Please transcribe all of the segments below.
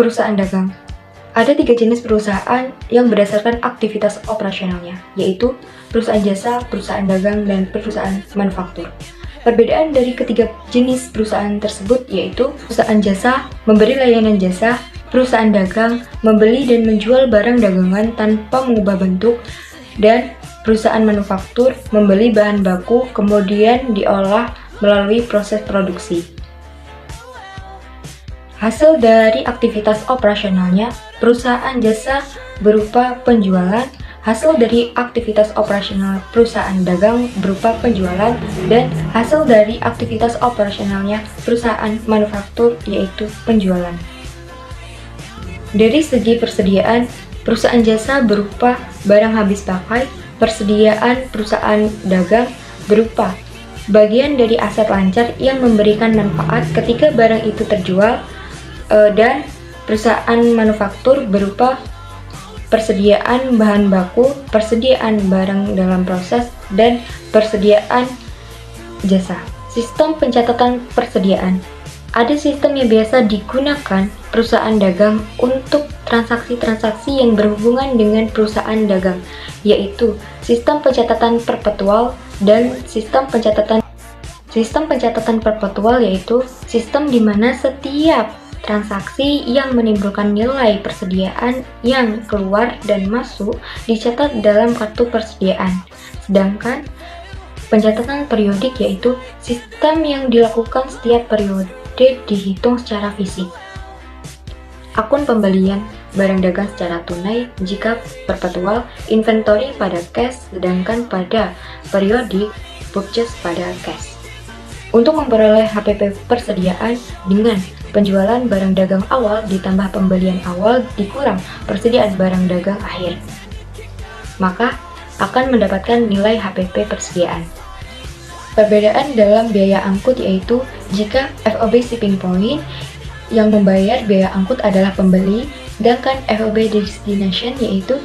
Perusahaan dagang. Ada 3 jenis perusahaan yang berdasarkan aktivitas operasionalnya, yaitu perusahaan jasa, perusahaan dagang, dan perusahaan manufaktur. Perbedaan dari ketiga jenis perusahaan tersebut yaitu perusahaan jasa memberi layanan jasa, perusahaan dagang membeli dan menjual barang dagangan tanpa mengubah bentuk, dan perusahaan manufaktur membeli bahan baku kemudian diolah melalui proses produksi. Hasil dari aktivitas operasionalnya, perusahaan jasa berupa penjualan, hasil dari aktivitas operasional perusahaan dagang berupa penjualan, dan hasil dari aktivitas operasionalnya perusahaan manufaktur yaitu penjualan. Dari segi persediaan, perusahaan jasa berupa barang habis pakai, persediaan perusahaan dagang berupa bagian dari aset lancar yang memberikan manfaat ketika barang itu terjual, dan perusahaan manufaktur berupa persediaan bahan baku, persediaan barang dalam proses, dan persediaan jasa. Sistem pencatatan persediaan. Ada sistem yang biasa digunakan perusahaan dagang untuk transaksi-transaksi yang berhubungan dengan perusahaan dagang, yaitu sistem pencatatan perpetual dan sistem pencatatan perpetual, yaitu sistem di mana setiap transaksi yang menimbulkan nilai persediaan yang keluar dan masuk dicatat dalam kartu persediaan. Sedangkan pencatatan periodik yaitu sistem yang dilakukan setiap periode dihitung secara fisik. Akun pembelian barang dagang secara tunai jika perpetual, inventory pada cash, sedangkan pada periodik purchase pada cash. Untuk memperoleh HPP persediaan dengan penjualan barang dagang awal ditambah pembelian awal dikurang persediaan barang dagang akhir, maka akan mendapatkan nilai HPP persediaan. Perbedaan dalam biaya angkut yaitu jika FOB shipping point yang membayar biaya angkut adalah pembeli, sedangkan FOB destination yaitu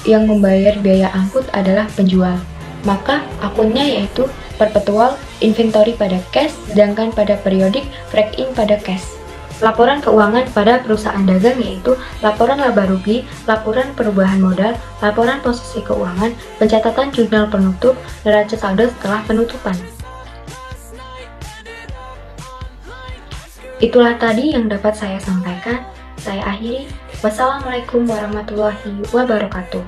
yang membayar biaya angkut adalah penjual, maka akunnya yaitu perpetual, inventory pada cash, sedangkan pada periodik break-in pada cash. Laporan keuangan pada perusahaan dagang yaitu laporan laba rugi, laporan perubahan modal, laporan posisi keuangan, pencatatan jurnal penutup, neraca saldo setelah penutupan. Itulah tadi yang dapat saya sampaikan. Saya akhiri. Wassalamualaikum warahmatullahi wabarakatuh.